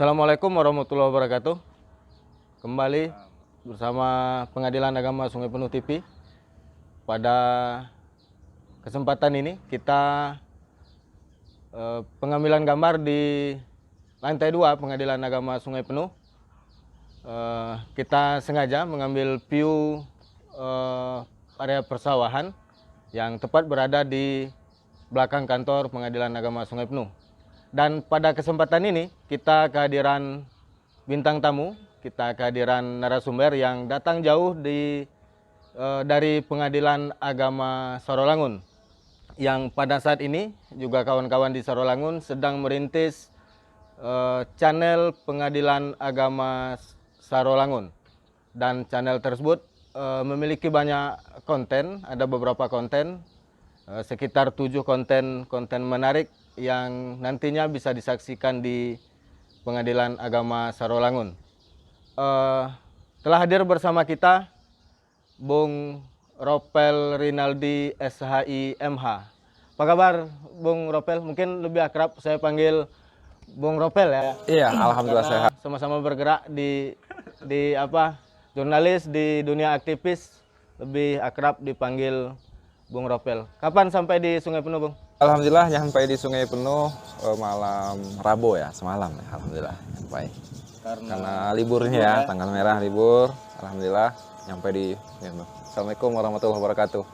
Assalamualaikum warahmatullahi wabarakatuh. Kembali bersama Pengadilan Agama Sungai Penuh TV. Pada kesempatan ini kita pengambilan gambar di lantai 2 Pengadilan Agama Sungai Penuh. Kita sengaja mengambil view area persawahan yang tepat berada di belakang kantor Pengadilan Agama Sungai Penuh. Dan pada kesempatan ini kita kehadiran bintang tamu, kita kehadiran narasumber yang datang jauh dari Pengadilan Agama Sarolangun, yang pada saat ini juga kawan-kawan di Sarolangun sedang merintis channel Pengadilan Agama Sarolangun. Dan channel tersebut memiliki banyak konten, ada beberapa konten, sekitar 7 konten menarik yang nantinya bisa disaksikan di Pengadilan Agama Sarolangun. Telah hadir bersama kita Bung Ropel Rinaldi SHI MH. Apa kabar Bung Ropel? Mungkin lebih akrab saya panggil Bung Ropel ya. Iya, alhamdulillah sehat. Sama-sama bergerak di jurnalis, di dunia aktivis, lebih akrab dipanggil Bung Ropel. Kapan sampai di Sungai Penuh, Bung? Alhamdulillah nyampe di Sungai Penuh malam Rabu ya, semalam ya, alhamdulillah sampai. Karena liburnya ya, tanggal merah libur, alhamdulillah nyampe di Sungai Penuh. Assalamualaikum warahmatullahi wabarakatuh.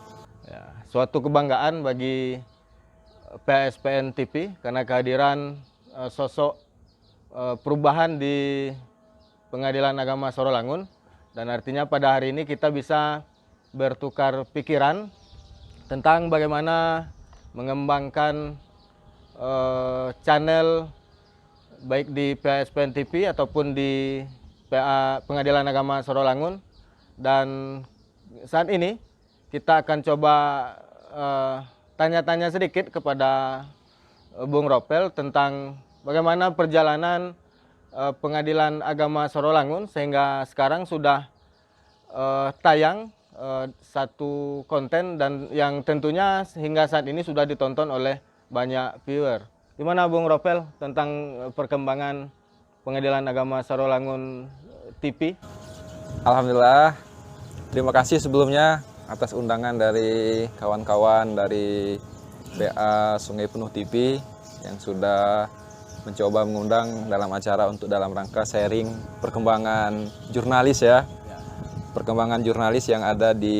Ya, suatu kebanggaan bagi PSPN TV karena kehadiran sosok perubahan di Pengadilan Agama Sarolangun, dan artinya pada hari ini kita bisa bertukar pikiran tentang bagaimana mengembangkan channel baik di PSPN TV ataupun di Pengadilan Agama Sarolangun. Dan saat ini kita akan coba tanya-tanya sedikit kepada Bung Ropel tentang bagaimana perjalanan Pengadilan Agama Sarolangun sehingga sekarang sudah tayang satu konten dan yang tentunya hingga saat ini sudah ditonton oleh banyak viewer. Gimana Bung Ropel tentang perkembangan Pengadilan Agama Sarolangun TV? Alhamdulillah, terima kasih sebelumnya atas undangan dari kawan-kawan dari PA Sungai Penuh TV yang sudah mencoba mengundang dalam acara untuk dalam rangka sharing perkembangan jurnalis ya. Perkembangan jurnalis yang ada di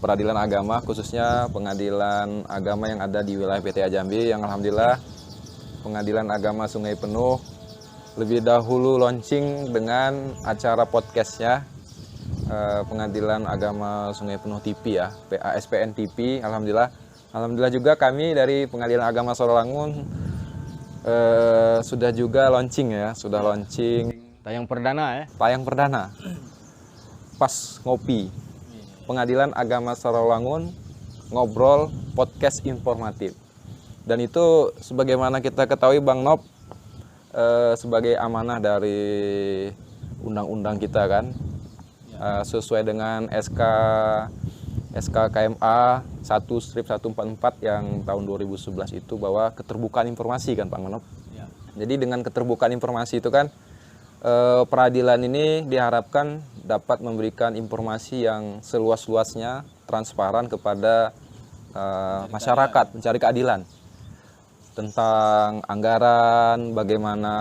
peradilan agama, khususnya pengadilan agama yang ada di wilayah PTA Jambi, yang alhamdulillah Pengadilan Agama Sungai Penuh lebih dahulu launching dengan acara podcastnya Pengadilan Agama Sungai Penuh TV ya, PASPN TV. Alhamdulillah juga kami dari Pengadilan Agama Sarolangun sudah juga launching ya, Tayang perdana ya? Tayang perdana. Pas ngopi, Pengadilan Agama Sarolangun ngobrol podcast informatif. Dan itu sebagaimana kita ketahui Bang Nop, sebagai amanah dari undang-undang kita kan, sesuai dengan SK KMA 1/144 yang tahun 2011 itu, bahwa keterbukaan informasi kan Bang Nop. Ya. Jadi dengan keterbukaan informasi itu kan, peradilan ini diharapkan dapat memberikan informasi yang seluas-luasnya, transparan kepada masyarakat, mencari keadilan tentang anggaran, bagaimana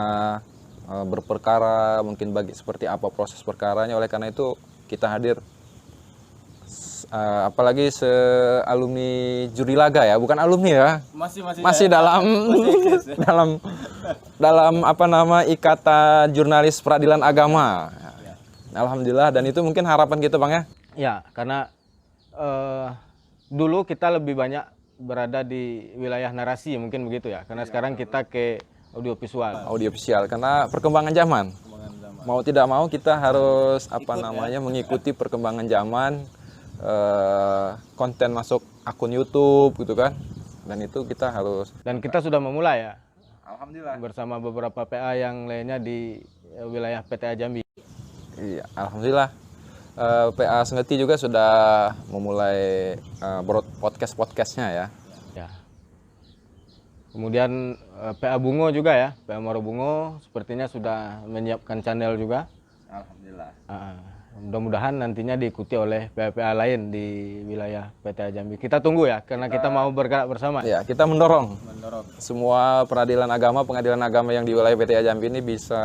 berperkara, mungkin seperti apa proses perkaranya. Oleh karena itu kita hadir, apalagi alumni juri laga ya, bukan alumni ya, masih dalam ikatan jurnalis peradilan agama. Alhamdulillah, dan itu mungkin harapan kita Bang ya. Ya, karena dulu kita lebih banyak berada di wilayah narasi mungkin begitu ya, karena sekarang kita ke audiovisual Karena perkembangan zaman. Mau tidak mau kita harus mengikuti perkembangan zaman. Konten masuk akun YouTube gitu kan, dan itu kita harus, dan kita sudah memulai ya, alhamdulillah, bersama beberapa PA yang lainnya di wilayah PTA Jambi. Iya, alhamdulillah. PA Sengeti juga sudah memulai podcastnya ya. Kemudian PA Bungo juga ya, PA Muaro Bungo sepertinya sudah menyiapkan channel juga. Alhamdulillah. Mudah-mudahan nantinya diikuti oleh PA-PA lain di wilayah PTA Jambi. Kita tunggu ya, karena kita mau bergerak bersama. Ya, kita mendorong semua peradilan agama, pengadilan agama yang di wilayah PTA Jambi ini bisa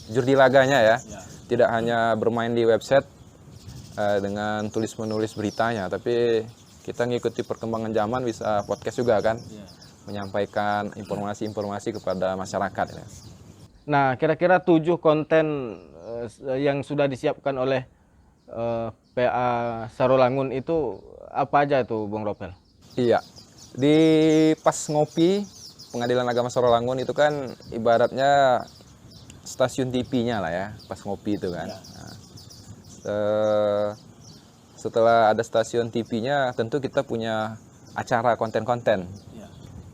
jurdi laganya ya. Tidak hanya bermain di website dengan tulis-menulis beritanya, tapi kita ngikuti perkembangan zaman, bisa podcast juga kan, menyampaikan informasi-informasi kepada masyarakat. Ya. Nah, kira-kira 7 konten yang sudah disiapkan oleh PA Sarolangun itu apa aja itu, Bung Ropel? Iya, di Pas Ngopi Pengadilan Agama Sarolangun itu kan ibaratnya stasiun TV-nya lah ya, Pas Ngopi itu kan. Nah, setelah ada stasiun TV-nya, tentu kita punya acara konten-konten.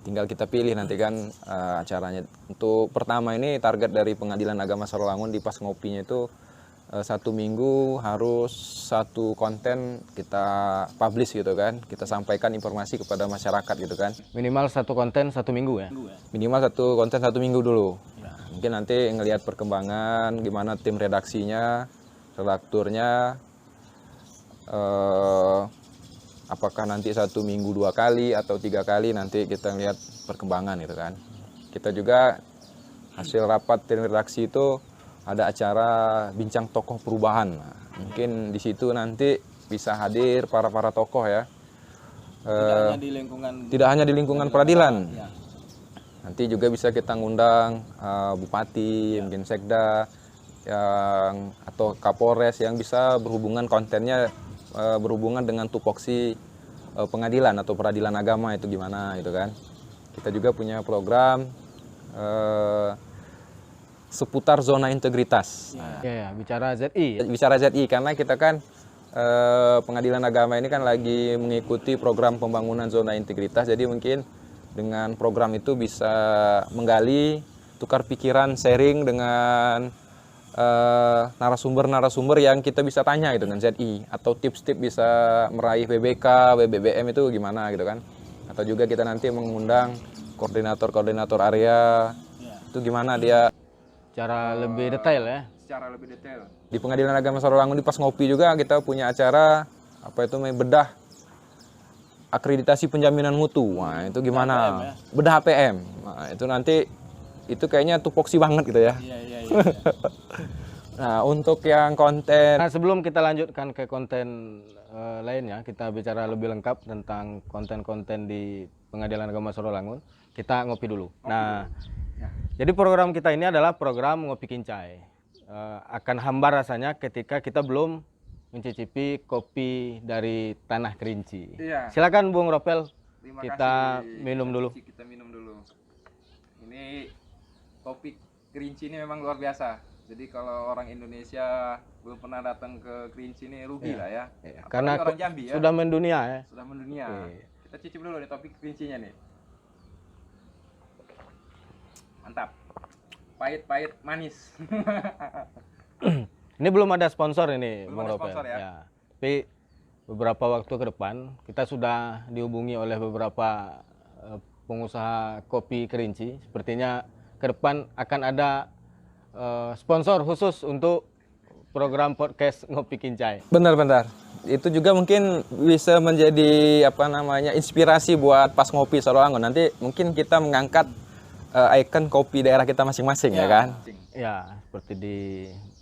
Tinggal kita pilih nanti kan acaranya. Untuk pertama ini target dari Pengadilan Agama Sarolangun di Pas Ngopinya itu 1 minggu harus 1 konten kita publish gitu kan. Kita sampaikan informasi kepada masyarakat gitu kan. Minimal 1 konten 1 minggu ya? Minimal 1 konten 1 minggu dulu. Nah, mungkin nanti ngelihat perkembangan, gimana tim redaksinya, redakturnya, apakah nanti 1 minggu 2 kali atau 3 kali, nanti kita lihat perkembangan gitu kan. Kita juga hasil rapat tim redaksi itu ada acara bincang tokoh perubahan. Nah, mungkin di situ nanti bisa hadir para tokoh ya. Tidak hanya di lingkungan peradilan. Nanti juga bisa kita ngundang bupati, mungkin sekda, atau kapolres yang bisa berhubungan kontennya berhubungan dengan tupoksi pengadilan atau peradilan agama itu gimana gitu kan. Kita juga punya program seputar zona integritas. Bicara ZI. Bicara ZI karena kita kan pengadilan agama ini kan lagi mengikuti program pembangunan zona integritas, jadi mungkin dengan program itu bisa menggali, tukar pikiran, sharing dengan narasumber-narasumber yang kita bisa tanya gitu kan ZI, atau tips-tips bisa meraih BBK, BBBM itu gimana gitu kan. Atau juga kita nanti mengundang koordinator-koordinator area, itu gimana dia Cara lebih detail ya? Secara lebih detail. Di Pengadilan Agama Sarolangun di Pas Ngopi juga kita punya acara bedah akreditasi penjaminan mutu. Nah, itu gimana? APM, ya? Bedah APM. Nah, itu nanti itu kayaknya tupoksi banget gitu ya. Iya. Nah, untuk yang konten, Nah, sebelum kita lanjutkan ke konten lainnya, kita bicara lebih lengkap tentang konten-konten di Pengadilan Agama Sarolangun. Kita ngopi dulu. Jadi program kita ini adalah program Ngopi Kincai. Akan hambar rasanya ketika kita belum mencicipi kopi dari Tanah Kerinci. Iya. Silakan Bung Ropel, terima kita kasih. minum dulu. Kita minum dulu. Ini kopi Kerinci ini memang luar biasa. Jadi kalau orang Indonesia belum pernah datang ke Kerinci ini rugi lah ya. Karena orang Jambi ya. sudah mendunia ya. Sudah mendunia. Kita cicip dulu nih kopi Kerincinya nih. Mantap. Pahit-pahit manis. Ini belum ada sponsor ini, Belum Bung ada Ropel. sponsor ya? Tapi beberapa waktu ke depan kita sudah dihubungi oleh beberapa pengusaha kopi Kerinci. Sepertinya ke depan akan ada sponsor khusus untuk program podcast Ngopi Kincai. Benar-benar. Itu juga mungkin bisa menjadi inspirasi buat Pas Ngopi Sarolangun. Nanti mungkin kita mengangkat ikon kopi daerah kita masing-masing ya kan. Ya, seperti di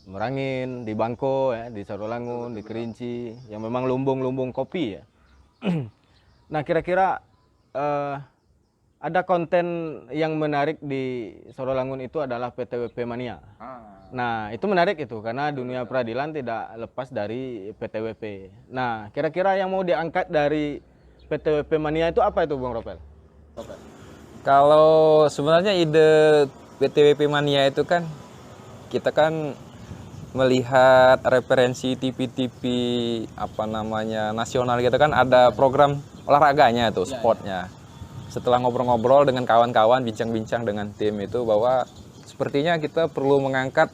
Merangin, di Bangko ya, di Sarolangun, di Kerinci, yang memang lumbung-lumbung kopi ya. Nah, kira-kira ada konten yang menarik di Sarolangun itu adalah PTWP Mania. Nah, itu menarik itu karena dunia peradilan tidak lepas dari PTWP. Nah, kira-kira yang mau diangkat dari PTWP Mania itu apa itu, Bung Ropel? Kalau sebenarnya ide PTWP Mania itu kan kita kan melihat referensi TV-TV nasional gitu kan, ada program olahraganya tuh, sportnya. Setelah ngobrol-ngobrol dengan kawan-kawan, bincang-bincang dengan tim itu bahwa sepertinya kita perlu mengangkat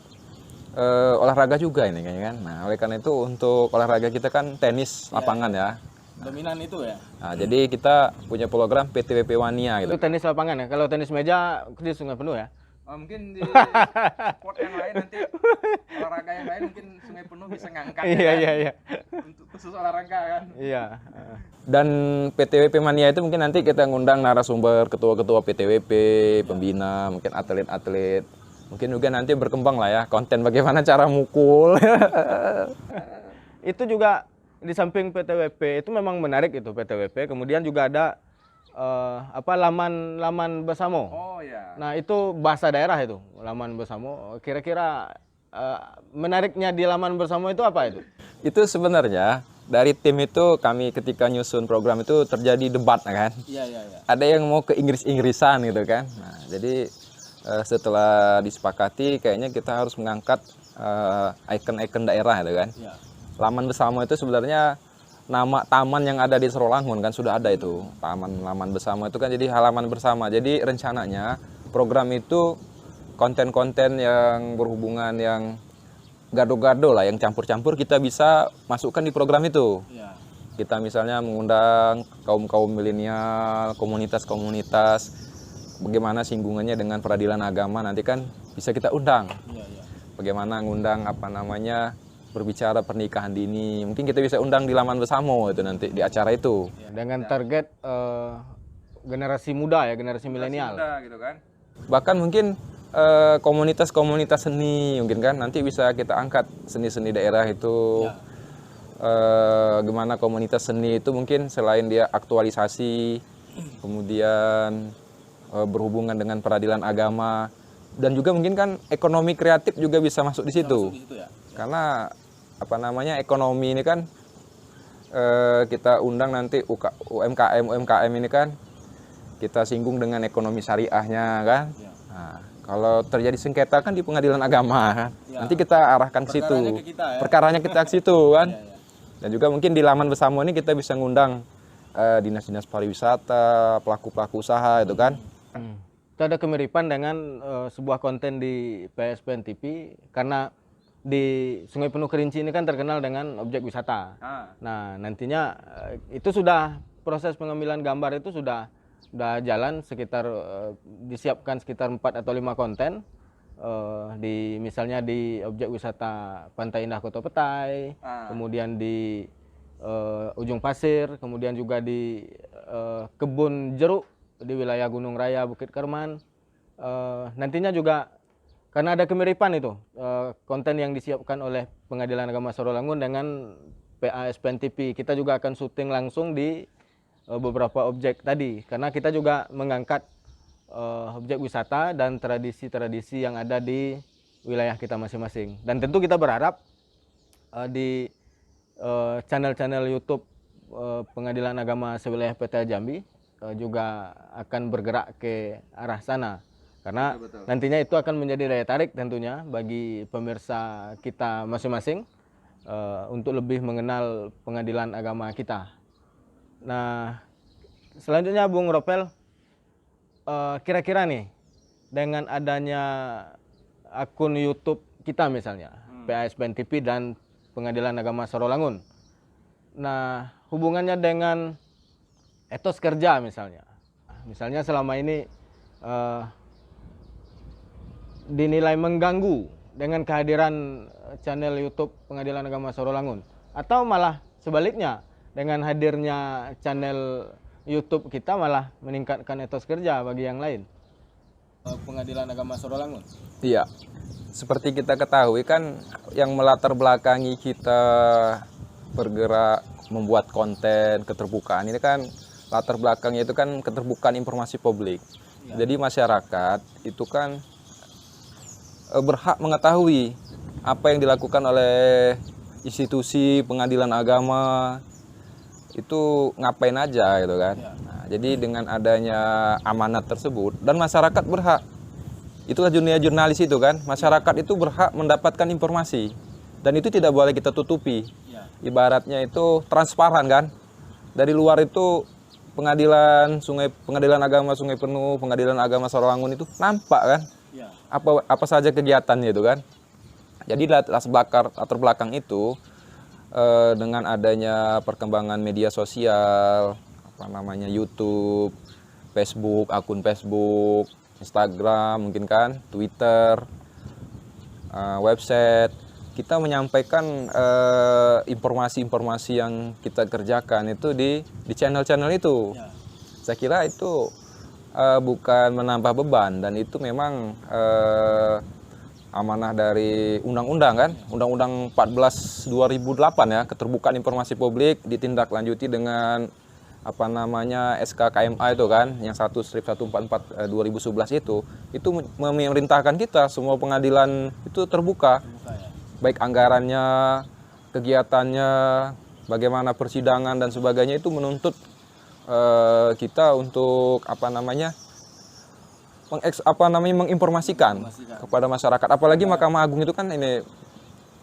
olahraga juga ini kayaknya kan. Nah, oleh karena itu untuk olahraga kita kan tenis lapangan ya. Dominan itu ya. Nah, jadi kita punya program PTWP Wania gitu. Itu tenis lapangan ya. Kalau tenis meja di Sungai Penuh ya. Mungkin di sport yang lain nanti olahraga yang lain mungkin Sungai Penuh bisa ngangkat Iya. untuk khusus olahraga kan. Iya. Dan PTWP Mania itu mungkin nanti kita ngundang narasumber, ketua-ketua PTWP, pembina, mungkin atlet-atlet. Mungkin juga nanti berkembang lah ya konten bagaimana cara mukul. Itu juga di samping PTWP itu memang menarik itu PTWP. Kemudian juga ada laman Besamo. Oh ya. Nah itu bahasa daerah itu laman Besamo. Kira-kira menariknya di laman Besamo itu apa itu? Itu sebenarnya dari tim itu kami ketika nyusun program itu terjadi debat kan. Iya. Ada yang mau ke Inggris-Inggrisan gitu kan. Nah, jadi setelah disepakati kayaknya kita harus mengangkat ikon-ikon daerah gitu kan. Iya. Laman Besamo itu sebenarnya nama taman yang ada di Serolangun kan sudah ada itu. Laman Besamo itu kan jadi halaman bersama. Jadi rencananya program itu konten-konten yang berhubungan yang gado-gado lah, yang campur-campur kita bisa masukkan di program itu. Iya. Kita misalnya mengundang kaum-kaum milenial, komunitas-komunitas, bagaimana singgungannya dengan peradilan agama nanti kan bisa kita undang. Iya. Bagaimana ngundang berbicara pernikahan dini, mungkin kita bisa undang di Laman Besamo itu nanti di acara itu. Dengan target generasi muda ya, generasi milenial. Gitu kan. Bahkan mungkin komunitas-komunitas seni mungkin kan nanti bisa kita angkat seni-seni daerah itu. Gimana komunitas seni itu mungkin selain dia aktualisasi, kemudian berhubungan dengan peradilan agama, dan juga mungkin kan ekonomi kreatif juga bisa masuk di situ. Karena ekonomi ini kan kita undang nanti UMKM ini kan kita singgung dengan ekonomi syariahnya kan. Nah, kalau terjadi sengketa kan di pengadilan agama kan. Nanti kita arahkan ke situ. Perkaranya kita ke situ kan. Dan juga mungkin di Laman Besamo ini kita bisa ngundang dinas-dinas pariwisata, pelaku-pelaku usaha itu kan. Itu ada kemiripan dengan sebuah konten di PSPN TV karena di Sungai Penuh Kerinci ini kan terkenal dengan objek wisata. Nah, nantinya itu sudah proses pengambilan gambar itu sudah jalan sekitar disiapkan sekitar 4 atau 5 konten misalnya di objek wisata Pantai Indah Kota Petai, kemudian di Ujung Pasir, kemudian juga di kebun jeruk di wilayah Gunung Raya Bukit Kerman. Nantinya juga karena ada kemiripan itu konten yang disiapkan oleh Pengadilan Agama Serolangun dengan PASPN TV. Kita juga akan syuting langsung di beberapa objek tadi karena kita juga mengangkat objek wisata dan tradisi-tradisi yang ada di wilayah kita masing-masing. Dan tentu kita berharap di channel-channel YouTube Pengadilan Agama Sewilayah PTA Jambi juga akan bergerak ke arah sana. Karena nantinya itu akan menjadi daya tarik tentunya bagi pemirsa kita masing-masing untuk lebih mengenal pengadilan agama kita. Nah, selanjutnya Bung Ropel, kira-kira nih dengan adanya akun YouTube kita misalnya, PASPN TV dan Pengadilan Agama Serolangun. Nah, hubungannya dengan etos kerja misalnya. Misalnya selama ini dinilai mengganggu dengan kehadiran channel YouTube Pengadilan Agama Serolangun, atau malah sebaliknya dengan hadirnya channel YouTube kita malah meningkatkan etos kerja bagi yang lain. Pengadilan Agama Serolangun. Iya, seperti kita ketahui kan yang melatar belakangi kita bergerak membuat konten keterbukaan ini kan latar belakangnya itu kan keterbukaan informasi publik. Jadi masyarakat itu kan berhak mengetahui apa yang dilakukan oleh institusi pengadilan agama itu ngapain aja gitu kan. Nah, jadi dengan adanya amanat tersebut dan masyarakat berhak, itulah dunia jurnalis itu kan, masyarakat itu berhak mendapatkan informasi dan itu tidak boleh kita tutupi. Ibaratnya itu transparan kan. Dari luar itu pengadilan agama Sungai Penuh, Pengadilan Agama Serolangun itu nampak kan. Apa saja kegiatannya itu kan. Jadi latar belakang itu dengan adanya perkembangan media sosial, apa namanya YouTube, Facebook, akun Facebook, Instagram, mungkin kan, Twitter, website, kita menyampaikan informasi-informasi yang kita kerjakan itu di channel-channel itu. Saya kira itu bukan menambah beban, dan itu memang amanah dari undang-undang kan, Undang-Undang 14 2008 ya, keterbukaan informasi publik, ditindaklanjuti dengan apa namanya SK KMA itu kan, yang 1/144 2011 itu memerintahkan kita semua pengadilan itu terbuka, baik anggarannya, kegiatannya, bagaimana persidangan dan sebagainya, itu menuntut kita untuk menginformasikan kepada masyarakat. Apalagi Mahkamah Agung itu kan ini,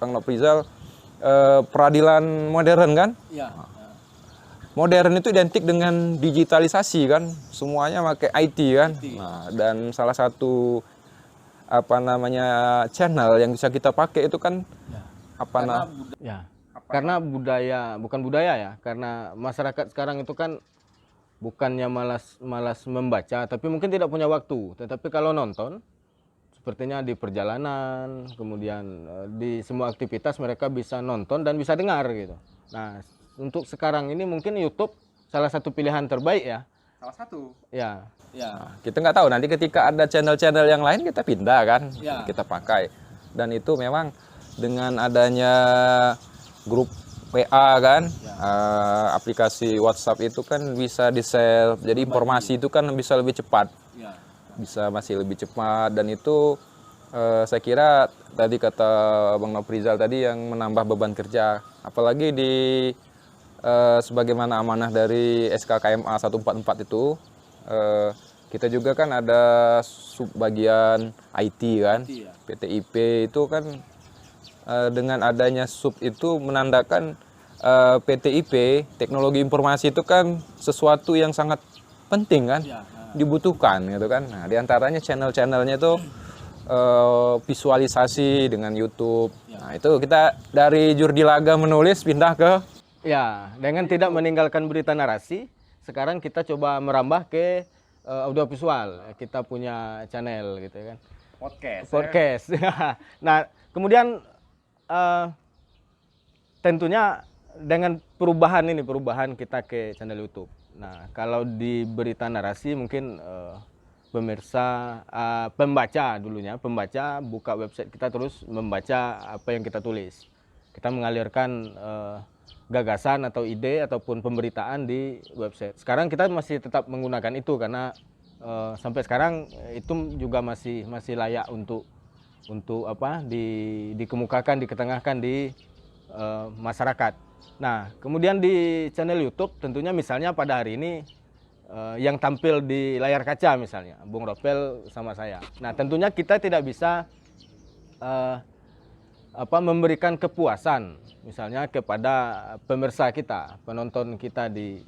Bang Noprizal, peradilan modern kan? Modern itu identik dengan digitalisasi kan, semuanya pakai IT kan. Nah, dan salah satu channel yang bisa kita pakai itu kan karena budaya, bukan budaya ya, karena masyarakat sekarang itu kan bukannya malas membaca, tapi mungkin tidak punya waktu. Tetapi kalau nonton, sepertinya di perjalanan, kemudian di semua aktivitas mereka bisa nonton dan bisa dengar gitu. Nah, untuk sekarang ini mungkin YouTube salah satu pilihan terbaik ya. salah satu. Ya. Nah, kita nggak tahu nanti ketika ada channel-channel yang lain kita pindah kan, kita pakai. Dan itu memang dengan adanya grup WA kan, aplikasi WhatsApp itu kan bisa di-share, jadi informasi itu kan bisa lebih cepat, masih lebih cepat, dan itu saya kira tadi kata Bang Noprizal tadi yang menambah beban kerja, apalagi di sebagaimana amanah dari SK KMA 144 itu, kita juga kan ada subbagian IT kan, PTIP itu kan. Dengan adanya sub itu menandakan PTIP, teknologi informasi itu kan sesuatu yang sangat penting kan, dibutuhkan gitu kan. Nah, diantaranya channel-channelnya itu visualisasi dengan YouTube. Nah, itu kita dari Jurdilaga menulis pindah ke dengan tidak meninggalkan berita narasi, sekarang kita coba merambah ke audiovisual. Kita punya channel gitu kan. Podcast. Nah, kemudian tentunya dengan perubahan kita ke channel YouTube. Nah, kalau di berita narasi mungkin pemirsa, pembaca buka website kita terus membaca apa yang kita tulis. Kita mengalirkan gagasan atau ide ataupun pemberitaan di website. Sekarang kita masih tetap menggunakan itu karena sampai sekarang itu juga masih layak untuk dikemukakan, diketengahkan di masyarakat. Nah, kemudian di channel YouTube tentunya misalnya pada hari ini yang tampil di layar kaca misalnya Bung Ropel sama saya. Nah, tentunya kita tidak bisa memberikan kepuasan misalnya kepada pemirsa kita, penonton kita di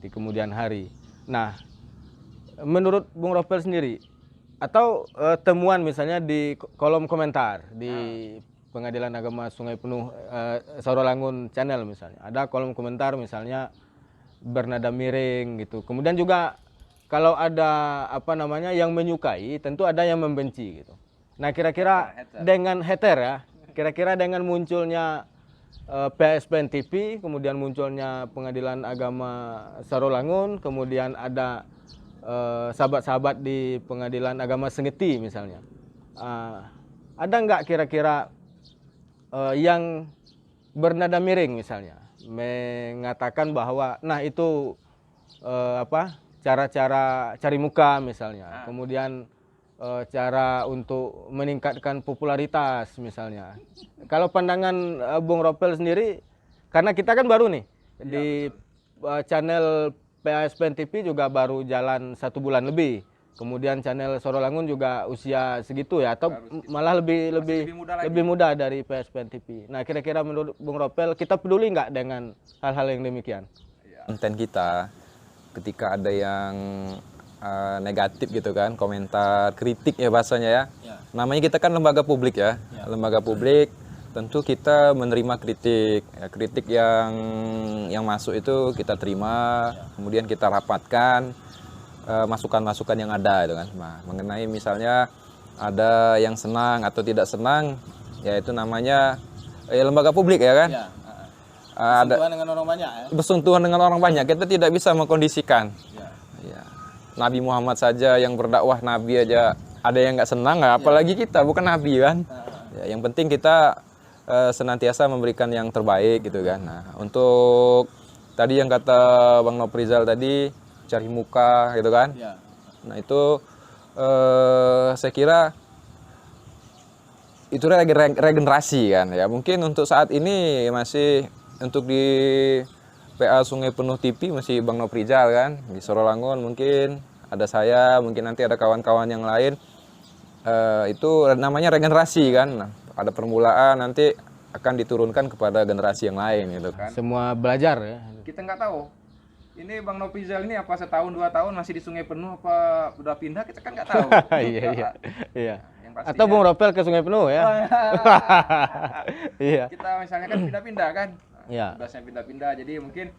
kemudian hari. Nah, menurut Bung Ropel sendiri, atau temuan misalnya di kolom komentar di Pengadilan Agama Sungai Penuh Sarolangun channel misalnya, ada kolom komentar misalnya bernada miring gitu. Kemudian juga kalau ada yang menyukai, tentu ada yang membenci gitu. Nah, kira-kira dengan hater ya, kira-kira dengan munculnya PSPN TV, kemudian munculnya Pengadilan Agama Sarolangun, kemudian ada sahabat-sahabat di Pengadilan Agama Sengeti misalnya, ada nggak kira-kira yang bernada miring misalnya mengatakan bahwa nah itu cara-cara cari muka misalnya, kemudian cara untuk meningkatkan popularitas misalnya. Kalau pandangan Bung Ropel sendiri, karena kita kan baru nih di channel PSPN TV juga baru jalan 1 bulan lebih. Kemudian channel Sarolangun juga usia segitu ya, atau malah lebih muda dari PSPN TV. Nah, kira-kira menurut Bung Ropel, kita peduli nggak dengan hal-hal yang demikian? Konten kita ketika ada yang negatif gitu kan, komentar, kritik ya bahasanya ya. Namanya kita kan lembaga publik ya. Lembaga publik, tentu kita menerima kritik. Ya, kritik yang masuk itu kita terima, kemudian kita rapatkan masukan-masukan yang ada itu kan. Nah, mengenai misalnya ada yang senang atau tidak senang, ya itu namanya lembaga publik ya kan. Ya. Ada Bersentuhan dengan orang banyak ya. bersentuhan dengan orang banyak, kita tidak bisa mengkondisikan. Ya. Ya. Nabi Muhammad saja yang berdakwah, Nabi aja ada yang nggak senang, apalagi kita bukan Nabi kan. Ya, yang penting kita senantiasa memberikan yang terbaik gitu kan. Nah, untuk tadi yang kata Bang Noprizal tadi, cari muka gitu kan. Ya. Nah itu saya kira itu regenerasi kan ya. Mungkin untuk saat ini masih untuk di PA Sungai Penuh TV masih Bang Noprizal kan. Di Sorolangun mungkin ada saya, mungkin nanti ada kawan-kawan yang lain. Itu namanya regenerasi kan. Nah, pada permulaan nanti akan diturunkan kepada generasi yang lain gitu kan. Semua belajar ya. Kita nggak tahu. Ini Bang Noprizal ini apa setahun 2 tahun masih di Sungai Penuh apa udah pindah, kita kan nggak tahu. Iya. Yang pastinya, Atau Bung Ropel ke Sungai Penuh ya. Iya. kita misalnya kan pindah-pindah kan. Iya. Tugasnya pindah-pindah, jadi mungkin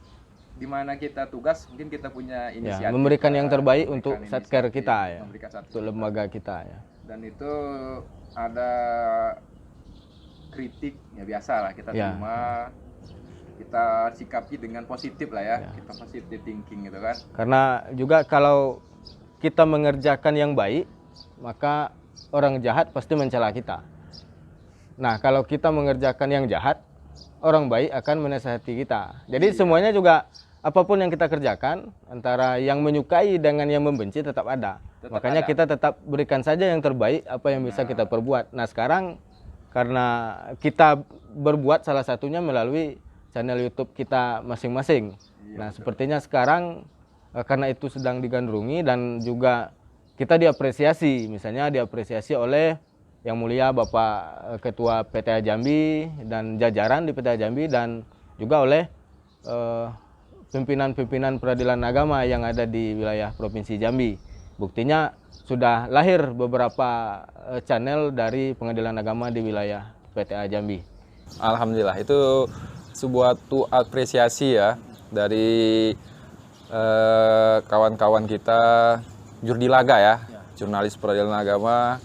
di mana kita tugas mungkin kita punya inisiatif. Ya, memberikan yang terbaik memberikan untuk satker inisiatif, kita ya. memberikan satker Untuk kita. lembaga kita ya. Dan itu ada kritik ya biasa lah kita Ya. terima, kita sikapi dengan positif lah ya. Kita positive thinking gitu kan. Karena juga kalau kita mengerjakan yang baik, maka orang jahat pasti mencela kita. Nah, kalau kita mengerjakan yang jahat, orang baik akan menasihati kita. Jadi semuanya juga apapun yang kita kerjakan, antara yang menyukai dengan yang membenci tetap ada. Makanya kita tetap berikan saja yang terbaik apa yang bisa kita perbuat. Nah, sekarang karena kita berbuat salah satunya melalui channel YouTube kita masing-masing. Nah, sepertinya sekarang karena itu sedang digandrungi dan juga kita diapresiasi, misalnya diapresiasi oleh Yang Mulia Bapak Ketua PTA Jambi dan jajaran di PTA Jambi dan juga oleh pimpinan-pimpinan peradilan agama yang ada di wilayah Provinsi Jambi. Buktinya sudah lahir beberapa channel dari pengadilan agama di wilayah PTA Jambi. Alhamdulillah, itu sebuah apresiasi ya dari kawan-kawan kita Jurdilaga ya, jurnalis peradilan agama.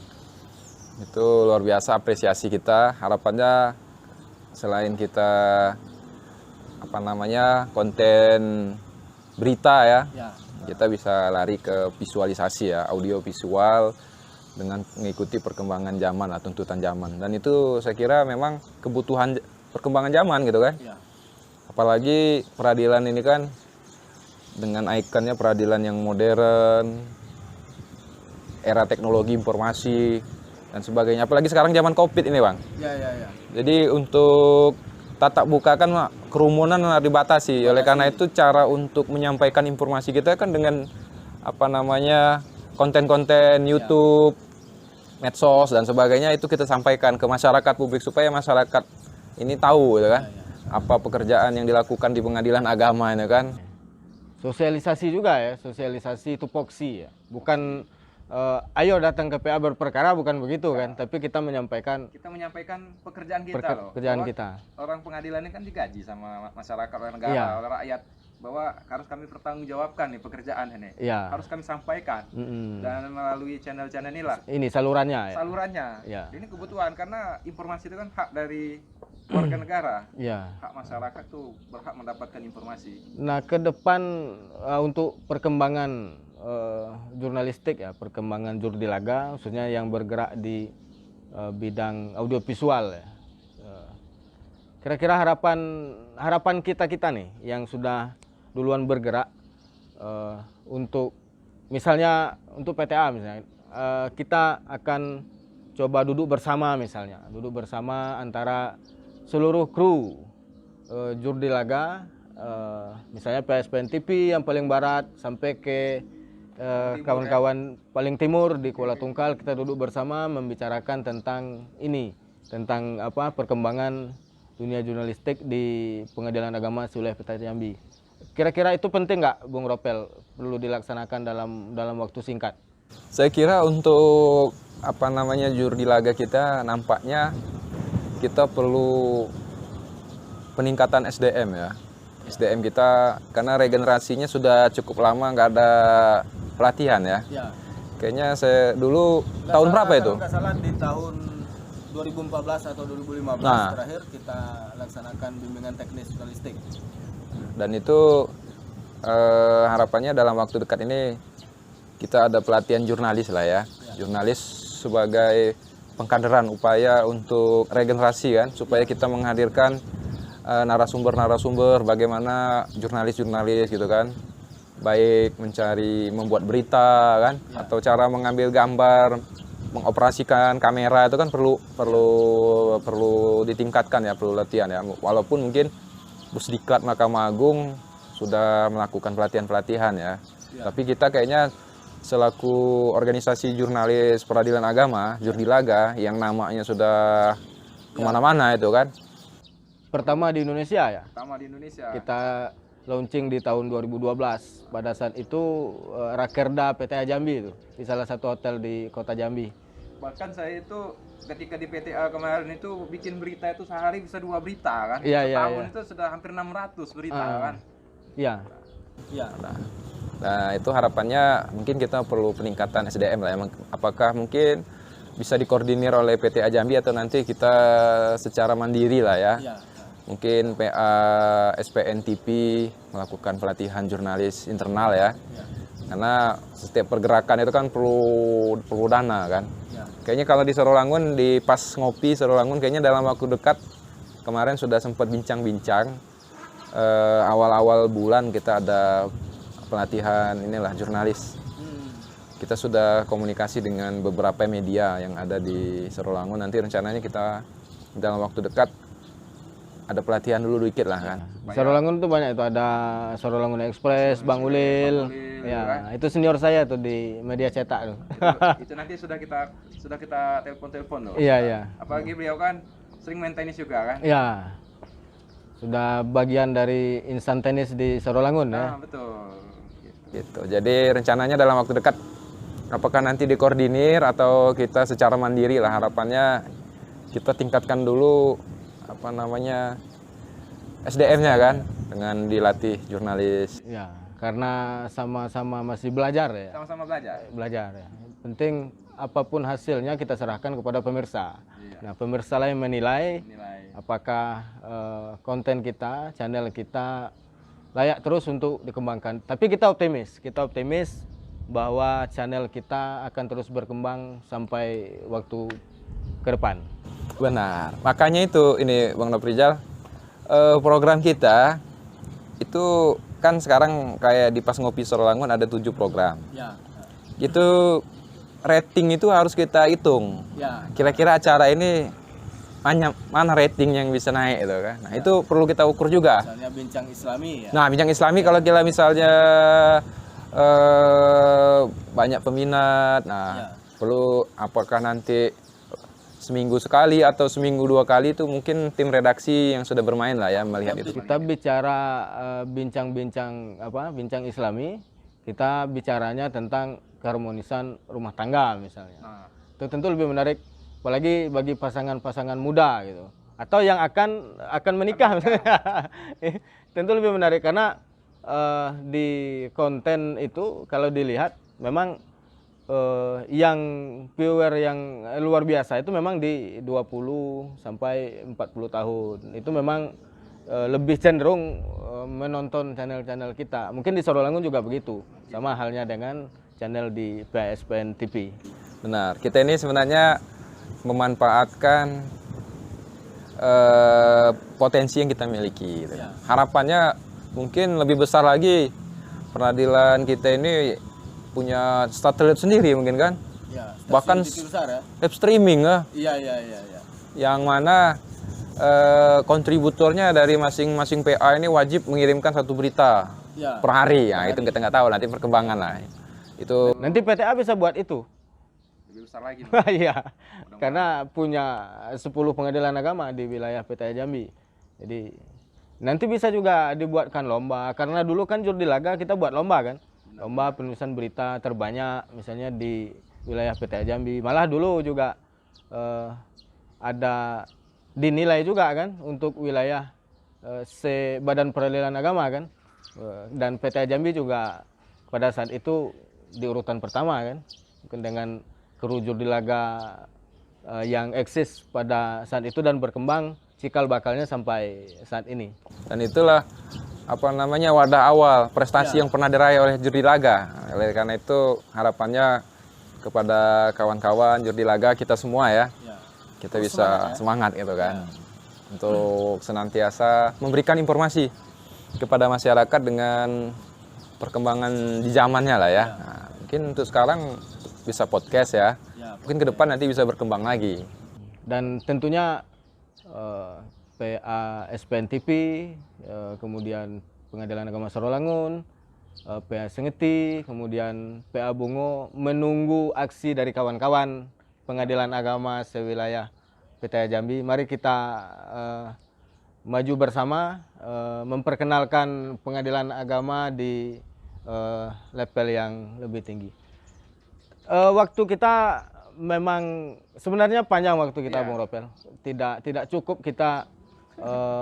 Itu luar biasa apresiasi kita. Harapannya selain kita konten berita ya, kita bisa lari ke visualisasi ya, audio visual dengan mengikuti perkembangan zaman atau tuntutan zaman. Dan itu saya kira memang kebutuhan perkembangan zaman gitu kan. Apalagi peradilan ini kan dengan ikonnya peradilan yang modern, era teknologi informasi dan sebagainya. Apalagi sekarang zaman Covid ini, Bang. Jadi untuk tatap muka kan kerumunan dibatasi. Oleh karena itu cara untuk menyampaikan informasi kita kan dengan konten-konten YouTube, medsos dan sebagainya, itu kita sampaikan ke masyarakat publik supaya masyarakat ini tahu gitu kan. Apa pekerjaan yang dilakukan di pengadilan agama ini kan. Sosialisasi juga ya, sosialisasi tupoksi ya. Bukan ayo datang ke PA berperkara, bukan begitu kan, tapi kita menyampaikan Pekerjaan kita loh. pekerjaan Bahwa kita. Orang pengadilan ini kan digaji sama masyarakat, oleh negara, oleh rakyat, bahwa harus kami pertanggungjawabkan nih pekerjaan ini. Iya. Harus kami sampaikan. Dan melalui channel-channel inilah Ini salurannya ya. salurannya. Ya. Ini kebutuhan karena informasi itu kan hak dari warga negara. Ya. Hak masyarakat tuh berhak mendapatkan informasi. Nah, ke depan untuk perkembangan jurnalistik ya, perkembangan Jurdilaga khususnya yang bergerak di bidang audiovisual ya. Kira-kira harapan kita nih yang sudah duluan bergerak untuk misalnya untuk PTA misalnya, kita akan coba duduk bersama misalnya, duduk bersama antara seluruh kru Jurdilaga, misalnya PSPN TV yang paling barat sampai ke kawan-kawan paling timur di Kuala Tungkal, kita duduk bersama membicarakan tentang ini, tentang perkembangan dunia jurnalistik di Pengadilan Agama Wilayah PTA Jambi. Kira-kira itu penting nggak, Bung Ropel, perlu dilaksanakan dalam waktu singkat? Saya kira untuk Jurdilaga kita nampaknya kita perlu peningkatan SDM ya. SDM kita karena regenerasinya sudah cukup lama nggak ada pelatihan ya. Ya. Kayaknya saya dulu tahun berapa itu? Kalau nggak salah di tahun 2014 atau 2015 Nah. terakhir kita laksanakan bimbingan teknis jurnalistik. Dan itu harapannya dalam waktu dekat ini kita ada pelatihan jurnalis lah ya. Jurnalis sebagai pengkaderan upaya untuk regenerasi kan, supaya kita menghadirkan narasumber-narasumber bagaimana jurnalis-jurnalis gitu kan. Baik mencari membuat berita kan, atau cara mengambil gambar, mengoperasikan kamera itu kan perlu ditingkatkan ya, perlu latihan ya. Walaupun mungkin Pusdiklat Mahkamah Agung sudah melakukan pelatihan-pelatihan ya. Tapi kita kayaknya selaku organisasi jurnalis peradilan agama, Jurdilaga, yang namanya sudah kemana-mana itu kan. Pertama di Indonesia ya. Pertama di Indonesia. Kita launching di tahun 2012. Pada saat itu Rakerda PTA Jambi itu di salah satu hotel di kota Jambi. Bahkan saya itu ketika di PTA kemarin itu bikin berita itu sehari bisa 2 berita kan. Iya, iya, Setahun iya. itu sudah hampir 600 berita kan. Iya. Iya. Nah, itu harapannya mungkin kita perlu peningkatan SDM lah ya. Apakah mungkin bisa dikoordinir oleh PTA Jambi atau nanti kita secara mandiri lah ya. Iya. Mungkin PA SPN TV melakukan pelatihan jurnalis internal ya. Karena setiap pergerakan itu kan perlu dana kan. Kayaknya kalau di Sorolangun, di pas ngopi Sorolangun, kayaknya dalam waktu dekat kemarin sudah sempat bincang-bincang. Awal-awal bulan kita ada pelatihan inilah jurnalis. Kita sudah komunikasi dengan beberapa media yang ada di Sorolangun. Nanti rencananya kita dalam waktu dekat ada pelatihan dulu dikit lah kan. Sorolangun tuh banyak itu, ada Sorolangun Express, Bang Ulil. Ya, itu senior saya tuh di media cetak tuh. Itu nanti sudah kita telepon-telepon loh. Iya, iya. Apalagi beliau kan sering main tenis juga kan. Ya. Sudah bagian dari insan tenis di Sorolangun ya. Nah, betul. Gitu. Jadi rencananya dalam waktu dekat apakah nanti dikoordinir atau kita secara mandiri lah, harapannya kita tingkatkan dulu apa namanya SDM-nya kan dengan dilatih jurnalis. Ya, karena sama-sama masih belajar ya. Sama-sama belajar. Belajar ya. Penting apapun hasilnya kita serahkan kepada pemirsa. Iya. Nah, pemirsa lah yang menilai Nilai. apakah konten kita, channel kita layak terus untuk dikembangkan. Tapi kita optimis bahwa channel kita akan terus berkembang sampai waktu ke depan. Benar. Makanya itu ini Bang Noprijal, program kita itu kan sekarang kayak di Pas Ngopi Sorolangun ada 7 program. Ya. Itu rating itu harus kita hitung. Ya. Kira-kira acara ini mana rating yang bisa naik itu kan. Nah, itu perlu kita ukur juga. Misalnya bincang Islami ya. Nah, bincang Islami kalau kita misalnya banyak peminat, nah perlu apakah nanti seminggu sekali atau seminggu 2 kali itu mungkin tim redaksi yang sudah bermain lah ya melihat itu. Kita bicara bincang-bincang bincang Islami, kita bicaranya tentang keharmonisan rumah tangga misalnya. Nah, Itu tentu lebih menarik, apalagi bagi pasangan-pasangan muda gitu, atau yang akan menikah. Tentu lebih menarik karena di konten itu kalau dilihat memang yang viewer yang luar biasa itu memang di 20 sampai 40 tahun. Itu memang lebih cenderung menonton channel-channel kita. Mungkin di Sorolangun juga begitu. Sama halnya dengan channel di PSPN TV. benar. Kita ini sebenarnya memanfaatkan potensi yang kita miliki. Gitu. Harapannya mungkin lebih besar lagi, peradilan kita ini punya satelit sendiri mungkin kan, Ya, bahkan besar ya. live streaming ya, Iya. yang mana kontributornya dari masing-masing PA ini wajib mengirimkan 1 berita Ya. per hari. Ya, itu kita nggak tahu nanti perkembangan lah. Itu Nanti PTA bisa buat itu. lebih besar lagi. Iya. Karena punya 10 pengadilan agama di wilayah PTA Jambi. Jadi nanti bisa juga dibuatkan lomba, karena dulu kan Jurdilaga kita buat lomba kan. Lomba penulisan berita terbanyak misalnya di wilayah PTA Jambi. Malah dulu juga ada dinilai juga kan untuk wilayah Badan Peradilan Agama kan. Dan PTA Jambi juga pada saat itu di urutan pertama kan, dengan kerujuk di laga yang eksis pada saat itu dan berkembang cikal bakalnya sampai saat ini. Dan itulah wadah awal prestasi yang pernah diraih oleh juri laga. Oleh karena itu harapannya kepada kawan-kawan juri laga kita semua ya, kita bisa semangat gitu kan, untuk senantiasa memberikan informasi kepada masyarakat dengan perkembangan di zamannya lah ya. Nah, mungkin untuk sekarang bisa podcast ya, mungkin ke depan nanti bisa berkembang lagi. Dan tentunya PA SPN TV, kemudian Pengadilan Agama Sarolangun, PA Sengeti, kemudian PA Bungo menunggu aksi dari kawan-kawan Pengadilan Agama sewilayah PTA Jambi. Mari kita maju bersama, memperkenalkan Pengadilan Agama di level yang lebih tinggi. Waktu kita memang sebenarnya panjang waktu kita, Bung Ropel. Tidak cukup kita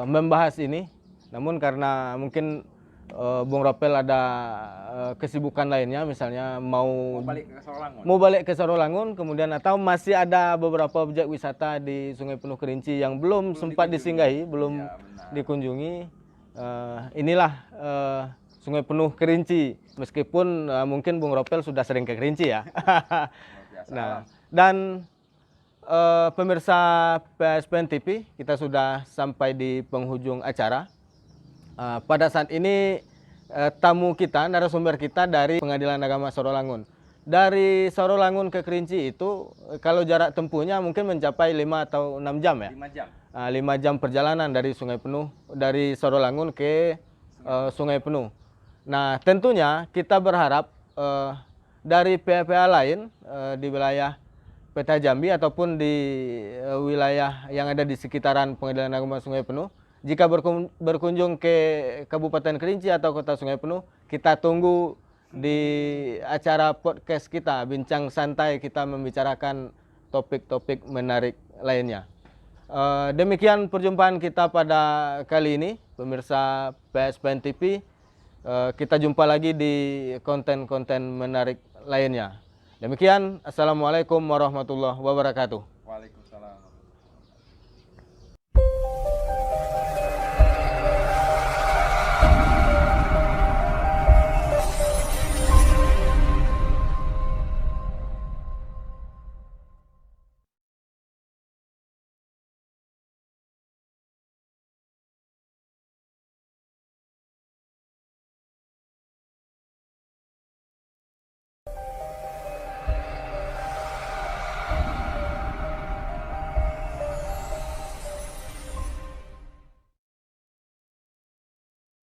membahas ini, namun karena mungkin Bung Ropel ada kesibukan lainnya, misalnya mau balik ke Sarolangun, kemudian atau masih ada beberapa objek wisata di Sungai Penuh Kerinci yang belum sempat disinggahi, belum dikunjungi. Inilah Sungai Penuh Kerinci, meskipun mungkin Bung Ropel sudah sering ke Kerinci ya. Nah, dan pemirsa PSPN TV, kita sudah sampai di penghujung acara. Pada saat ini tamu kita, narasumber kita dari Pengadilan Agama Sarolangun. Dari Sarolangun ke Kerinci itu kalau jarak tempuhnya mungkin mencapai 5 atau 6 jam ya. 5 jam. 5 jam perjalanan dari Sungai Penuh, dari Sarolangun ke Sungai Penuh. Nah, tentunya kita berharap dari PA-PA lain di wilayah PTA Jambi ataupun di wilayah yang ada di sekitaran Pengadilan Agama Sungai Penuh, jika berkunjung ke Kabupaten Kerinci atau Kota Sungai Penuh, kita tunggu di acara podcast kita, Bincang Santai, kita membicarakan topik-topik menarik lainnya. Demikian perjumpaan kita pada kali ini, pemirsa PSPN TV. Kita jumpa lagi di konten-konten menarik lainnya. Demikian, Assalamualaikum warahmatullahi wabarakatuh.